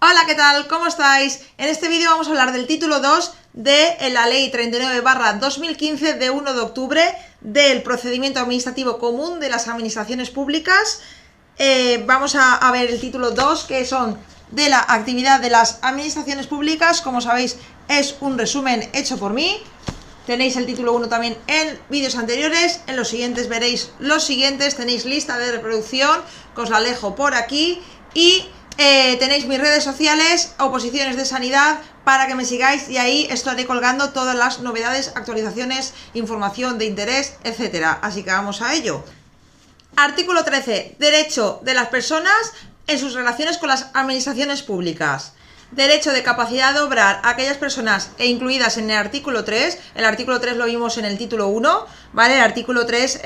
Hola, ¿qué tal? ¿Cómo estáis? En este vídeo vamos a hablar del título 2 de la Ley 39/2015 de 1 de octubre del procedimiento administrativo común de las administraciones públicas. Vamos a ver el título 2, que son de la actividad de las administraciones públicas. Como sabéis, es un resumen hecho por mí. Tenéis el título 1 también en vídeos anteriores. En los siguientes veréis los siguientes. Tenéis lista de reproducción, que os la dejo por aquí. Y tenéis mis redes sociales, Oposiciones de Sanidad, para que me sigáis, y ahí estaré colgando todas las novedades, actualizaciones, información de interés, etcétera. Así que vamos a ello. Artículo 13. Derecho de las personas en sus relaciones con las administraciones públicas. Derecho de capacidad de obrar a aquellas personas incluidas en el artículo 3. El artículo 3 lo vimos en el título 1, ¿vale? El artículo 3,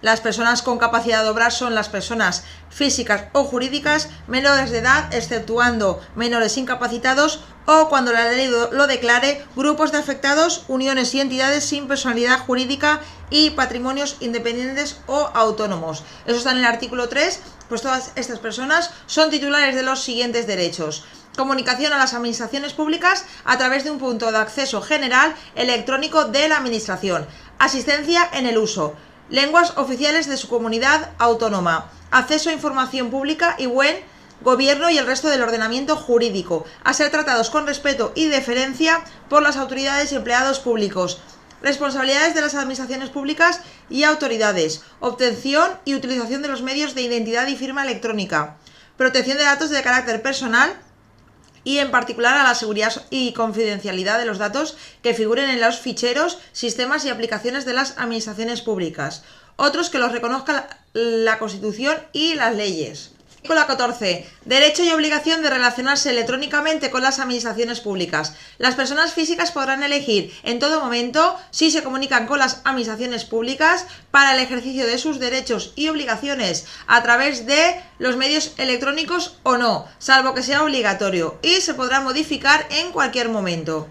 las personas con capacidad de obrar son las personas físicas o jurídicas menores de edad, exceptuando menores incapacitados o, cuando la ley lo declare, grupos de afectados, uniones y entidades sin personalidad jurídica y patrimonios independientes o autónomos. Eso está en el artículo 3. Pues todas estas personas son titulares de los siguientes derechos: comunicación a las administraciones públicas a través de un punto de acceso general electrónico de la administración, asistencia en el uso, lenguas oficiales de su comunidad autónoma, acceso a información pública y buen gobierno y el resto del ordenamiento jurídico, a ser tratados con respeto y deferencia por las autoridades y empleados públicos, responsabilidades de las administraciones públicas y autoridades, obtención y utilización de los medios de identidad y firma electrónica, protección de datos de carácter personal y en particular a la seguridad y confidencialidad de los datos que figuren en los ficheros, sistemas y aplicaciones de las administraciones públicas, otros que los reconozca la Constitución y las leyes. Artículo 14. Derecho y obligación de relacionarse electrónicamente con las administraciones públicas. Las personas físicas podrán elegir en todo momento si se comunican con las administraciones públicas para el ejercicio de sus derechos y obligaciones a través de los medios electrónicos o no, salvo que sea obligatorio, y se podrá modificar en cualquier momento.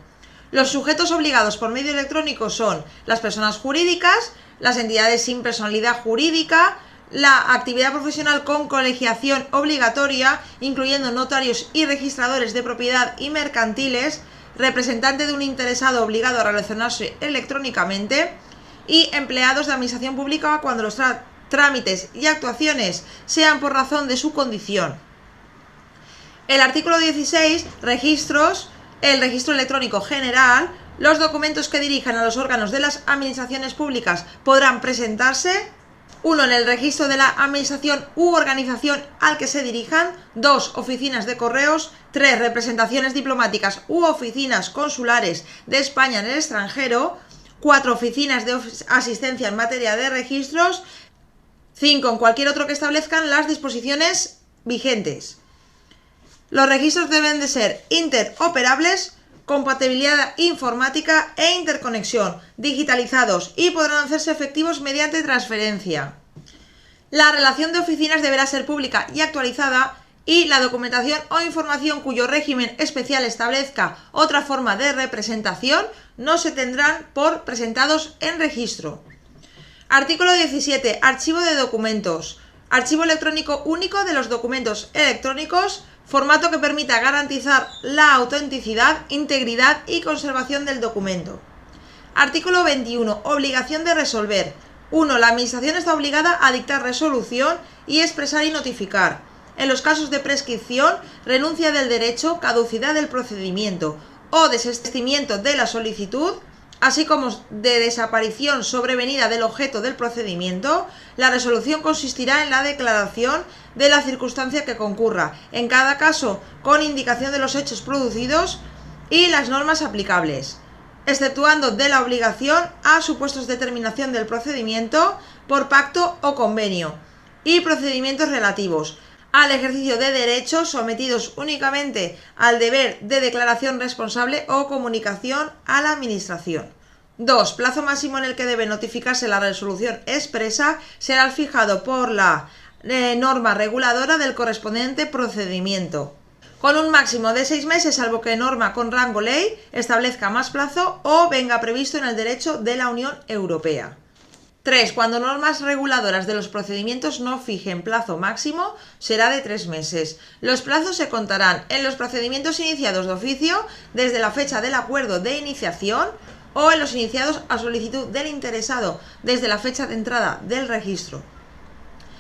Los sujetos obligados por medio electrónico son las personas jurídicas, las entidades sin personalidad jurídica, la actividad profesional con colegiación obligatoria, incluyendo notarios y registradores de propiedad y mercantiles, representante de un interesado obligado a relacionarse electrónicamente, y empleados de administración pública cuando los trámites y actuaciones sean por razón de su condición. El artículo 16, registros. El registro electrónico general. Los documentos que dirijan a los órganos de las administraciones públicas podrán presentarse: 1. En el registro de la administración u organización al que se dirijan. 2. Oficinas de correos. 3. Representaciones diplomáticas u oficinas consulares de España en el extranjero. 4. Oficinas de asistencia en materia de registros. 5. En cualquier otro que establezcan las disposiciones vigentes. Los registros deben de ser interoperables, compatibilidad informática e interconexión, digitalizados, y podrán hacerse efectivos mediante transferencia. La relación de oficinas deberá ser pública y actualizada, y la documentación o información cuyo régimen especial establezca otra forma de representación no se tendrán por presentados en registro. Artículo 17. Archivo de documentos. Archivo electrónico único de los documentos electrónicos, formato que permita garantizar la autenticidad, integridad y conservación del documento. Artículo 21. Obligación de resolver. 1. La Administración está obligada a dictar resolución y expresar y notificar. En los casos de prescripción, renuncia del derecho, caducidad del procedimiento o desistimiento de la solicitud, así como de desaparición sobrevenida del objeto del procedimiento, la resolución consistirá en la declaración de la circunstancia que concurra, en cada caso con indicación de los hechos producidos y las normas aplicables, exceptuando de la obligación a supuestos de terminación del procedimiento por pacto o convenio, y procedimientos relativos al ejercicio de derechos sometidos únicamente al deber de declaración responsable o comunicación a la Administración. 2. Plazo máximo en el que debe notificarse la resolución expresa será el fijado por la norma reguladora del correspondiente procedimiento, con un máximo de 6 meses, salvo que norma con rango ley establezca más plazo o venga previsto en el derecho de la Unión Europea. 3. Cuando normas reguladoras de los procedimientos no fijen plazo máximo, será de 3 meses. Los plazos se contarán en los procedimientos iniciados de oficio desde la fecha del acuerdo de iniciación o en los iniciados a solicitud del interesado desde la fecha de entrada del registro.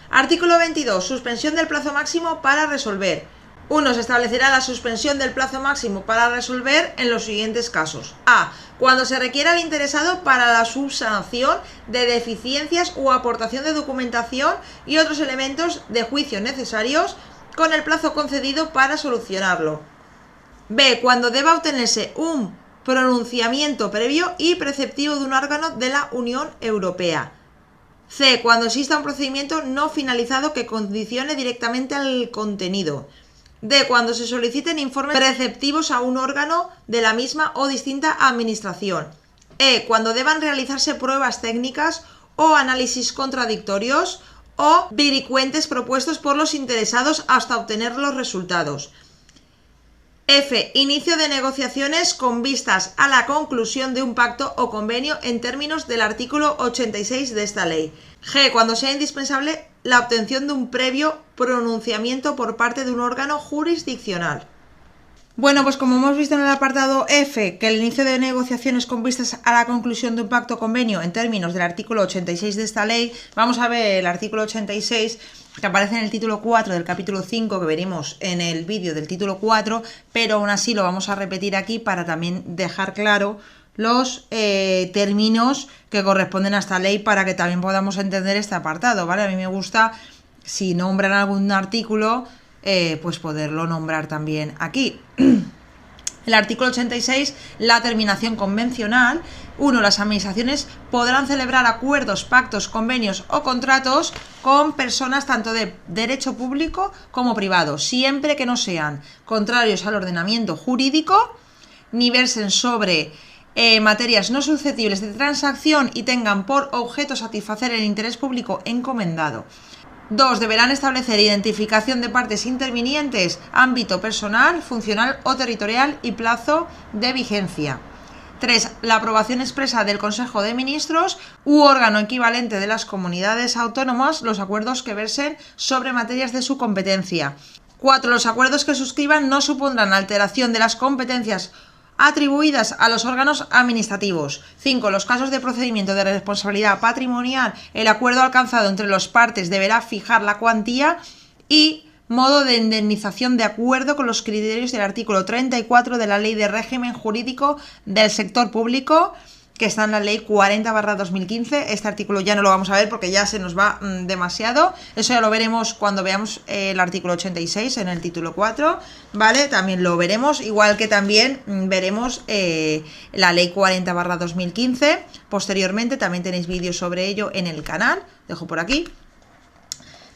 Artículo 22. Suspensión del plazo máximo para resolver. 1. Se establecerá la suspensión del plazo máximo para resolver en los siguientes casos. A. Cuando se requiera al interesado para la subsanación de deficiencias o aportación de documentación y otros elementos de juicio necesarios con el plazo concedido para solucionarlo. B. Cuando deba obtenerse un pronunciamiento previo y preceptivo de un órgano de la Unión Europea. C. Cuando exista un procedimiento no finalizado que condicione directamente al contenido. D. Cuando se soliciten informes preceptivos a un órgano de la misma o distinta administración. E. Cuando deban realizarse pruebas técnicas o análisis contradictorios o vericuentes propuestos por los interesados hasta obtener los resultados. F. Inicio de negociaciones con vistas a la conclusión de un pacto o convenio en términos del artículo 86 de esta ley. G. Cuando sea indispensable la obtención de un previo pronunciamiento por parte de un órgano jurisdiccional. Bueno, pues como hemos visto en el apartado F, que el inicio de negociaciones con vistas a la conclusión de un pacto o convenio en términos del artículo 86 de esta ley, vamos a ver el artículo 86 que aparece en el título 4 del capítulo 5, que veremos en el vídeo del título 4, pero aún así lo vamos a repetir aquí para también dejar claro los términos que corresponden a esta ley para que también podamos entender este apartado, ¿vale? A mí me gusta, si nombran algún artículo, pues poderlo nombrar también aquí. El artículo 86, la terminación convencional. 1. Las administraciones podrán celebrar acuerdos, pactos, convenios o contratos con personas tanto de derecho público como privado, siempre que no sean contrarios al ordenamiento jurídico, ni versen sobre materias no susceptibles de transacción y tengan por objeto satisfacer el interés público encomendado. 2. Deberán establecer identificación de partes intervinientes, ámbito personal, funcional o territorial y plazo de vigencia. 3. La aprobación expresa del Consejo de Ministros u órgano equivalente de las comunidades autónomas, los acuerdos que versen sobre materias de su competencia. 4. Los acuerdos que suscriban no supondrán alteración de las competencias atribuidas a los órganos administrativos. 5. Los casos de procedimiento de responsabilidad patrimonial, el acuerdo alcanzado entre las partes deberá fijar la cuantía y modo de indemnización de acuerdo con los criterios del artículo 34 de la Ley de Régimen Jurídico del Sector Público, que está en la Ley 40/2015. Este artículo ya no lo vamos a ver porque ya se nos va demasiado. Eso ya lo veremos cuando veamos el artículo 86 en el título 4, ¿vale? También lo veremos, igual que también veremos la Ley 40/2015. Posteriormente también tenéis vídeos sobre ello en el canal, dejo por aquí.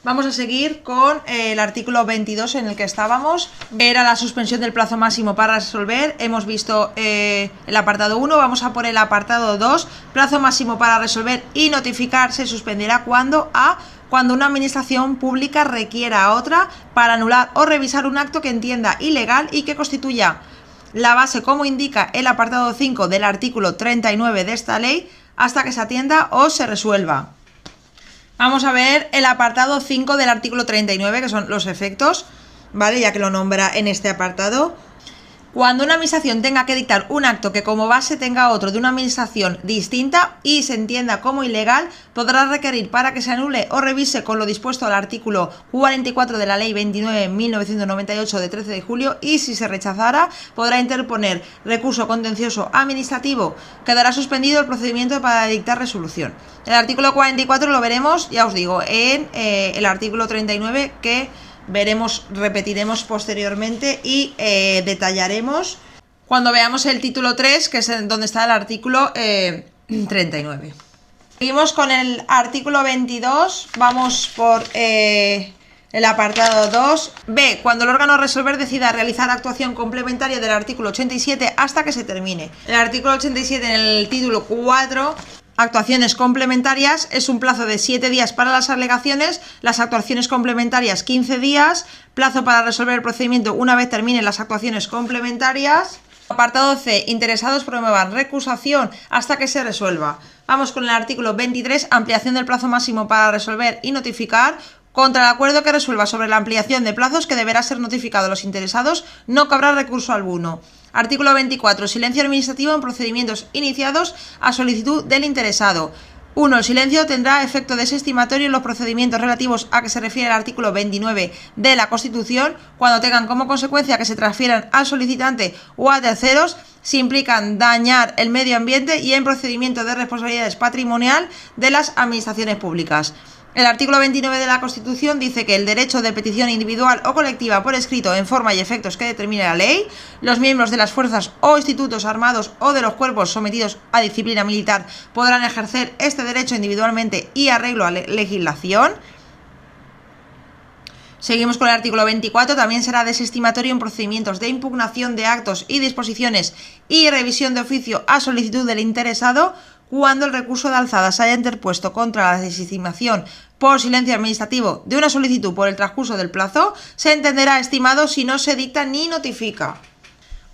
Vamos a seguir con el artículo 22 en el que estábamos. Era la suspensión del plazo máximo para resolver. Hemos visto el apartado 1, vamos a por el apartado 2. Plazo máximo para resolver y notificar se suspenderá cuando cuando una administración pública requiera a otra para anular o revisar un acto que entienda ilegal y que constituya la base, como indica el apartado 5 del artículo 39 de esta ley, hasta que se atienda o se resuelva. Vamos a ver el apartado 5 del artículo 39, que son los efectos, ¿vale? Ya que lo nombra en este apartado. Cuando una administración tenga que dictar un acto que como base tenga otro de una administración distinta y se entienda como ilegal, podrá requerir para que se anule o revise con lo dispuesto al artículo 44 de la Ley 29/1998 de 13 de julio y si se rechazara podrá interponer recurso contencioso administrativo. Quedará suspendido el procedimiento para dictar resolución. El artículo 44 lo veremos, ya os digo, en el artículo 39 que veremos, repetiremos posteriormente y detallaremos cuando veamos el título 3, que es donde está el artículo 39. Seguimos con el artículo 22, vamos por el apartado 2. B. Cuando el órgano a resolver decida realizar actuación complementaria del artículo 87 hasta que se termine. El artículo 87 en el título 4... Actuaciones complementarias es un plazo de 7 días para las alegaciones, las actuaciones complementarias 15 días, plazo para resolver el procedimiento una vez terminen las actuaciones complementarias. Apartado C. Interesados promuevan recusación hasta que se resuelva. Vamos con el artículo 23. Ampliación del plazo máximo para resolver y notificar. Contra el acuerdo que resuelva sobre la ampliación de plazos que deberá ser notificado a los interesados, no cabrá recurso alguno. Artículo 24. Silencio administrativo en procedimientos iniciados a solicitud del interesado. 1. El silencio tendrá efecto desestimatorio en los procedimientos relativos a que se refiere el artículo 29 de la Constitución, cuando tengan como consecuencia que se transfieran al solicitante o a terceros, si implican dañar el medio ambiente, y en procedimiento de responsabilidades patrimonial de las administraciones públicas. El artículo 29 de la Constitución dice que el derecho de petición individual o colectiva por escrito en forma y efectos que determine la ley, los miembros de las fuerzas o institutos armados o de los cuerpos sometidos a disciplina militar podrán ejercer este derecho individualmente y arreglo a legislación. Seguimos con el artículo 24. También será desestimatorio en procedimientos de impugnación de actos y disposiciones y revisión de oficio a solicitud del interesado, cuando el recurso de alzada se haya interpuesto contra la desestimación por silencio administrativo de una solicitud por el transcurso del plazo, se entenderá estimado si no se dicta ni notifica.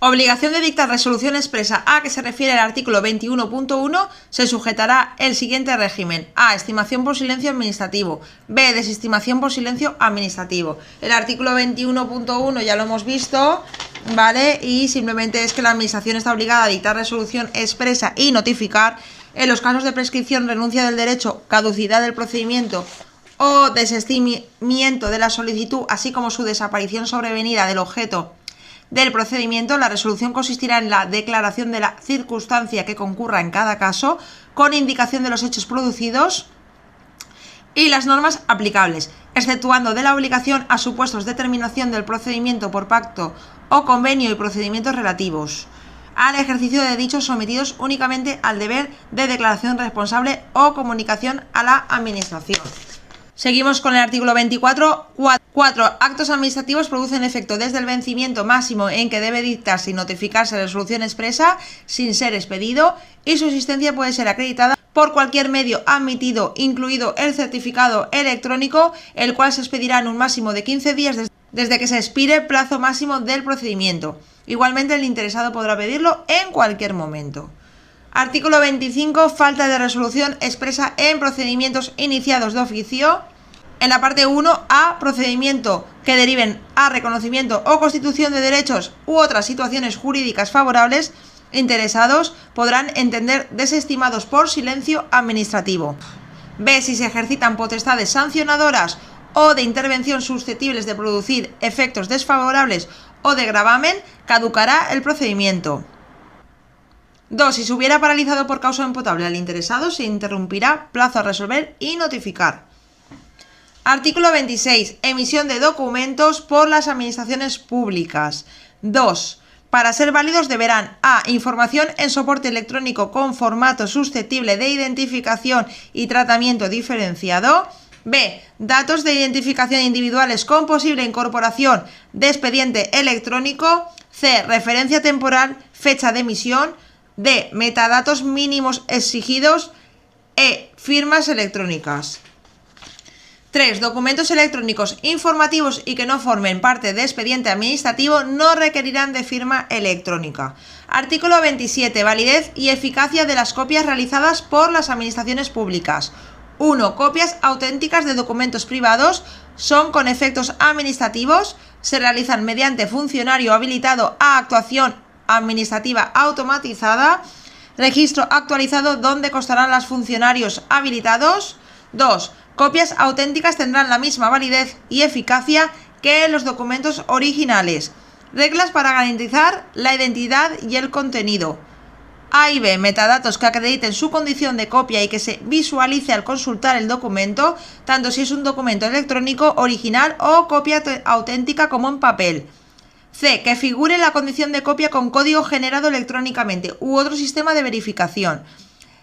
Obligación de dictar resolución expresa a que se refiere el artículo 21.1 se sujetará el siguiente régimen: A. Estimación por silencio administrativo. B. Desestimación por silencio administrativo. El artículo 21.1 ya lo hemos visto, ¿vale? Y simplemente es que la administración está obligada a dictar resolución expresa y notificar en los casos de prescripción, renuncia del derecho, caducidad del procedimiento o desestimiento de la solicitud, así como su desaparición sobrevenida del objeto del procedimiento. La resolución consistirá en la declaración de la circunstancia que concurra en cada caso, con indicación de los hechos producidos y las normas aplicables, exceptuando de la obligación a supuestos de terminación del procedimiento por pacto o convenio y procedimientos relativos al ejercicio de dichos, sometidos únicamente al deber de declaración responsable o comunicación a la administración. Seguimos con el artículo 24. 4. Actos administrativos producen efecto desde el vencimiento máximo en que debe dictarse y notificarse resolución expresa sin ser expedido, y su existencia puede ser acreditada por cualquier medio admitido, incluido el certificado electrónico, el cual se expedirá en un máximo de 15 días desde que se expire el plazo máximo del procedimiento. Igualmente, el interesado podrá pedirlo en cualquier momento. Artículo 25. Falta de resolución expresa en procedimientos iniciados de oficio. En la parte 1, A. Procedimiento que deriven a reconocimiento o constitución de derechos u otras situaciones jurídicas favorables, interesados podrán entender desestimados por silencio administrativo. B. Si se ejercitan potestades sancionadoras o de intervención susceptibles de producir efectos desfavorables o de gravamen, caducará el procedimiento. 2. Si se hubiera paralizado por causa imputable al interesado, se interrumpirá plazo a resolver y notificar. Artículo 26. Emisión de documentos por las administraciones públicas. 2. Para ser válidos deberán: A. Información en soporte electrónico con formato susceptible de identificación y tratamiento diferenciado. B. Datos de identificación individuales con posible incorporación de expediente electrónico. C. Referencia temporal, fecha de emisión. D. Metadatos mínimos exigidos. E. Firmas electrónicas. 3. Documentos electrónicos informativos y que no formen parte de expediente administrativo no requerirán de firma electrónica. Artículo 27. Validez y eficacia de las copias realizadas por las administraciones públicas. 1. Copias auténticas de documentos privados son con efectos administrativos, se realizan mediante funcionario habilitado a actuación administrativa automatizada, registro actualizado donde constarán los funcionarios habilitados. 2. Copias auténticas tendrán la misma validez y eficacia que los documentos originales. Reglas para garantizar la identidad y el contenido. A y B. Metadatos que acrediten su condición de copia y que se visualice al consultar el documento, tanto si es un documento electrónico original o copia auténtica como en papel. C. Que figure la condición de copia con código generado electrónicamente u otro sistema de verificación.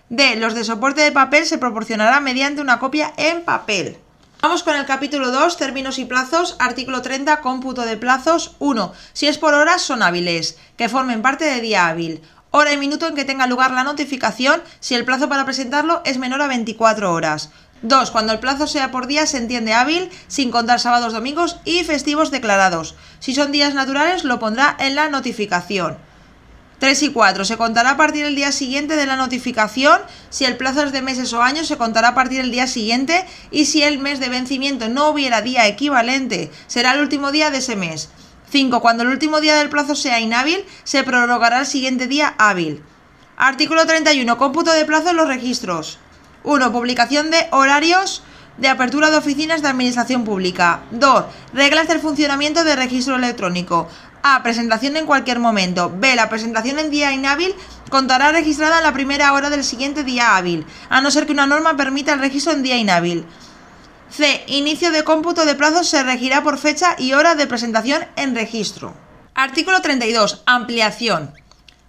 D. Los de soporte de papel se proporcionará mediante una copia en papel. Vamos con el capítulo 2, términos y plazos. Artículo 30, cómputo de plazos. 1. Si es por horas, son hábiles, que formen parte de día hábil. Hora y minuto en que tenga lugar la notificación, si el plazo para presentarlo es menor a 24 horas. 2. Cuando el plazo sea por día, se entiende hábil, sin contar sábados, domingos y festivos declarados. Si son días naturales, lo pondrá en la notificación. 3 y 4. Se contará a partir del día siguiente de la notificación. Si el plazo es de meses o años, se contará a partir del día siguiente. Y si el mes de vencimiento no hubiera día equivalente, será el último día de ese mes. 5. Cuando el último día del plazo sea inhábil, se prorrogará el siguiente día hábil. Artículo 31. Cómputo de plazo en los registros. 1. Publicación de horarios de apertura de oficinas de administración pública. 2. Reglas del funcionamiento del registro electrónico. A. Presentación en cualquier momento. B. La presentación en día inhábil contará registrada en la primera hora del siguiente día hábil, a no ser que una norma permita el registro en día inhábil. C. Inicio de cómputo de plazos se regirá por fecha y hora de presentación en registro. Artículo 32. Ampliación.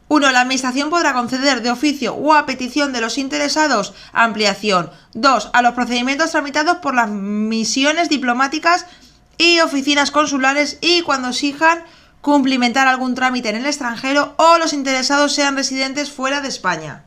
1. La Administración podrá conceder de oficio o a petición de los interesados ampliación. 2. A los procedimientos tramitados por las misiones diplomáticas y oficinas consulares y cuando exijan cumplimentar algún trámite en el extranjero o los interesados sean residentes fuera de España.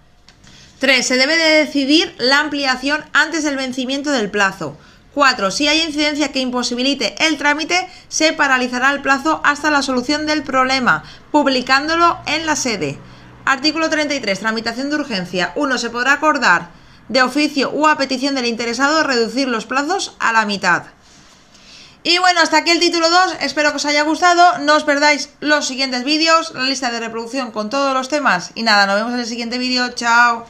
3. Se debe de decidir la ampliación antes del vencimiento del plazo. 4. Si hay incidencia que imposibilite el trámite, se paralizará el plazo hasta la solución del problema, publicándolo en la sede. Artículo 33. Tramitación de urgencia. 1. Se podrá acordar de oficio o a petición del interesado reducir los plazos a la mitad. Y bueno, hasta aquí el título 2. Espero que os haya gustado. No os perdáis los siguientes vídeos, la lista de reproducción con todos los temas. Y nada, nos vemos en el siguiente vídeo. Chao.